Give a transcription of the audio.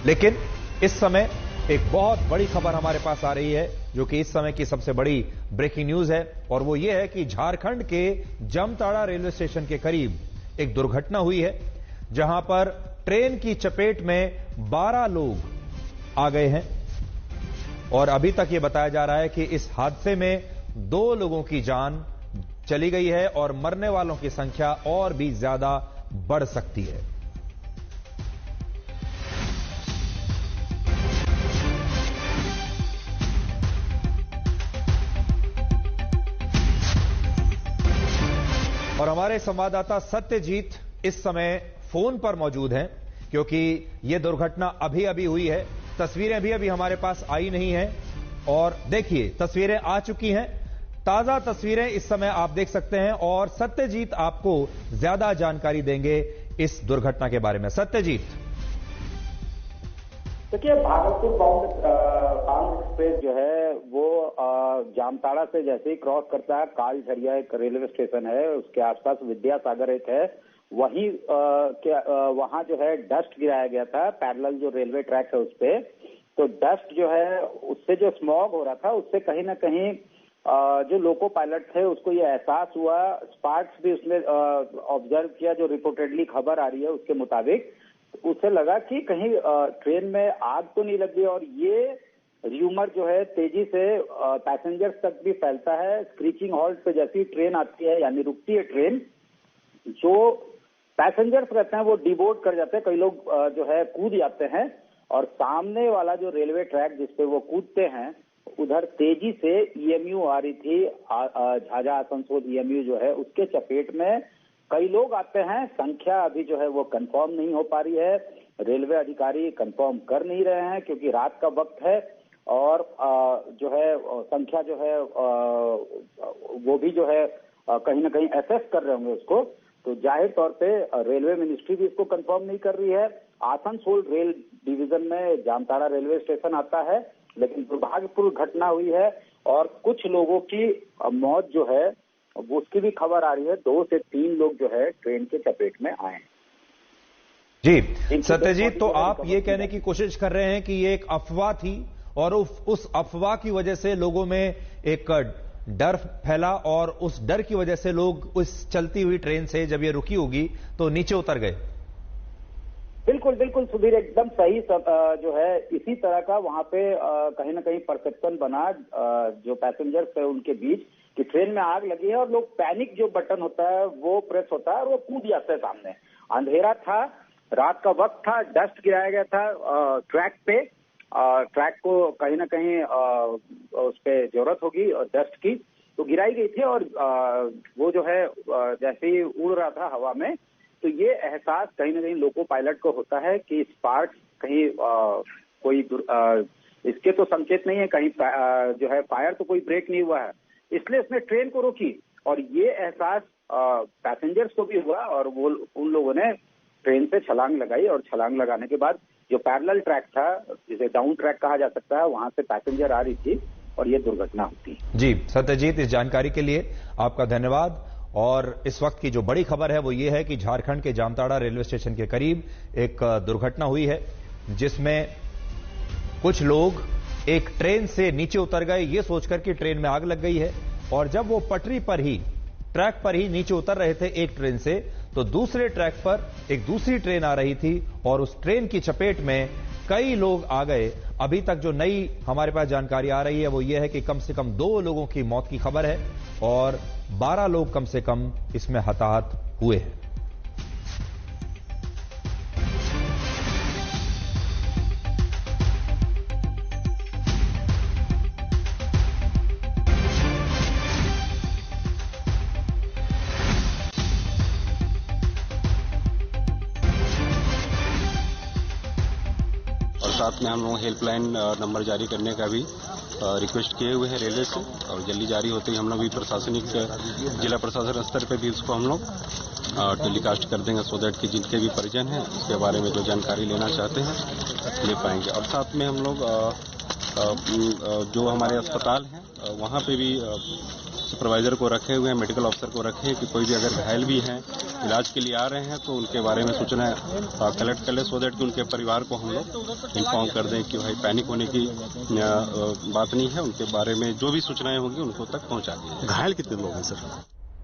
लेकिन इस समय एक बहुत बड़ी खबर हमारे पास आ रही है, जो कि इस समय की सबसे बड़ी ब्रेकिंग न्यूज है, और वो ये है कि झारखंड के जामताड़ा रेलवे स्टेशन के करीब एक दुर्घटना हुई है, जहां पर ट्रेन की चपेट में 12 लोग आ गए हैं। और अभी तक ये बताया जा रहा है कि इस हादसे में 2 लोगों की जान चली गई है और मरने वालों की संख्या और भी ज्यादा बढ़ सकती है। और हमारे संवाददाता सत्यजीत इस समय फोन पर मौजूद हैं, क्योंकि यह दुर्घटना अभी अभी हुई है। तस्वीरें अभी हमारे पास आई नहीं हैं, और देखिए तस्वीरें आ चुकी हैं, ताजा तस्वीरें इस समय आप देख सकते हैं, और सत्यजीत आपको ज्यादा जानकारी देंगे इस दुर्घटना के बारे में। सत्यजीत। देखिए, भागलपुर बाउंड एक्सप्रेस जो है वो जामताड़ा से जैसे ही क्रॉस करता है, कालझरिया एक रेलवे स्टेशन है, उसके आसपास विद्यासागर एक है, वहीं वहां जो है डस्ट गिराया गया था पैरेलल जो रेलवे ट्रैक है उस पे। तो डस्ट जो है उससे जो स्मॉग हो रहा था, उससे कहीं ना कहीं जो लोको पायलट थे उसको ये एहसास हुआ। स्पार्क्स भी उसने ऑब्जर्व किया, जो रिपोर्टेडली खबर आ रही है उसके मुताबिक। उसे लगा कि कहीं ट्रेन में आग तो नहीं लगी, और ये र्यूमर जो है तेजी से पैसेंजर्स तक भी फैलता है। स्क्रीचिंग हॉल्ट पे जैसी ट्रेन आती है, यानी रुकती है ट्रेन, जो पैसेंजर्स रहते हैं वो डिबोर्ड कर जाते हैं, कई लोग जो है कूद जाते हैं, और सामने वाला जो रेलवे ट्रैक जिसपे वो कूदते हैं उधर तेजी से ईएमयू आ रही थी, झाझा आसनसोल ईएमयू जो है उसके चपेट में कई लोग आते हैं। संख्या अभी जो है वो कंफर्म नहीं हो पा रही है, रेलवे अधिकारी कंफर्म कर नहीं रहे हैं क्योंकि रात का वक्त है, और जो है संख्या जो है वो भी जो है कहीं ना कहीं असेस कर रहे होंगे उसको। तो जाहिर तौर पे रेलवे मिनिस्ट्री भी इसको कंफर्म नहीं कर रही है। आसनसोल रेल डिवीजन में जामताड़ा रेलवे स्टेशन आता है, लेकिन दुर्भाग्यपूर्ण घटना हुई है और कुछ लोगों की मौत जो है वो उसकी भी खबर आ रही है। 2 से 3 लोग जो है ट्रेन के चपेट में आए। जी सत्यजीत, तो आप ये कहने की कोशिश कर रहे हैं कि ये एक अफवाह थी, और उस अफवाह की वजह से लोगों में एक डर फैला, और उस डर की वजह से लोग उस चलती हुई ट्रेन से जब ये रुकी होगी तो नीचे उतर गए। बिल्कुल बिल्कुल सुधीर, एकदम सही। जो है इसी तरह का वहां पे कहीं ना कहीं परसेप्शन बना जो पैसेंजर्स है उनके बीच कि ट्रेन में आग लगी है, और लोग पैनिक जो बटन होता है वो प्रेस होता है और वो कूद जाते हैं सामने। अंधेरा था, रात का वक्त था, डस्ट गिराया गया था ट्रैक पे। ट्रैक को कहीं ना कहीं उस पर जरूरत होगी और डस्ट की, तो गिराई गई थी, और वो जो है जैसे ही उड़ रहा था हवा में, तो ये एहसास कहीं ना कहीं लोको पायलट को होता है कि स्पार्क कहीं कोई इसके तो संकेत नहीं है, कहीं जो है फायर तो कोई ब्रेक नहीं हुआ है, इसलिए उसने ट्रेन को रोकी। और ये एहसास पैसेंजर्स को भी हुआ, और वो उन लोगों ने ट्रेन से छलांग लगाई, और छलांग लगाने के बाद जो पैरेलल ट्रैक था, जिसे डाउन ट्रैक कहा जा सकता है, वहां से पैसेंजर आ रही थी और ये दुर्घटना होती। जी सत्यजीत, इस जानकारी के लिए आपका धन्यवाद। और इस वक्त की जो बड़ी खबर है वो ये है कि झारखंड के जामताड़ा रेलवे स्टेशन के करीब एक दुर्घटना हुई है, जिसमें कुछ लोग एक ट्रेन से नीचे उतर गए ये सोचकर कि ट्रेन में आग लग गई है, और जब वो पटरी पर ही, ट्रैक पर ही नीचे उतर रहे थे एक ट्रेन से, तो दूसरे ट्रैक पर एक दूसरी ट्रेन आ रही थी, और उस ट्रेन की चपेट में कई लोग आ गए। अभी तक जो नई हमारे पास जानकारी आ रही है वो ये है कि कम से कम 2 लोगों की मौत की खबर है, और 12 लोग कम से कम इसमें हताहत हुए हैं। साथ में हम लोग हेल्पलाइन नंबर जारी करने का भी रिक्वेस्ट किए हुए हैं रेलवे से, और जल्दी जारी होते ही हम लोग भी प्रशासनिक जिला प्रशासन स्तर पे भी इसको हम लोग टेलीकास्ट कर देंगे, सो दैट कि जिनके भी परिजन हैं इसके बारे में जो जानकारी लेना चाहते हैं ले पाएंगे। और साथ में हम लोग जो हमारे अस्पताल हैं वहाँ पे भी सुपरवाइजर को रखे हुए हैं, मेडिकल ऑफिसर को रखे हैं कि कोई भी अगर घायल भी हैं, इलाज के लिए आ रहे हैं तो उनके बारे में सूचना कलेक्ट कर ले, सो दैट कि उनके परिवार को हम लोग इन्फॉर्म कर दें कि भाई पैनिक होने की बात नहीं है, उनके बारे में जो भी सूचनाएं होंगी उनको तक पहुंचा दी। घायल कितने लोग हैं सर?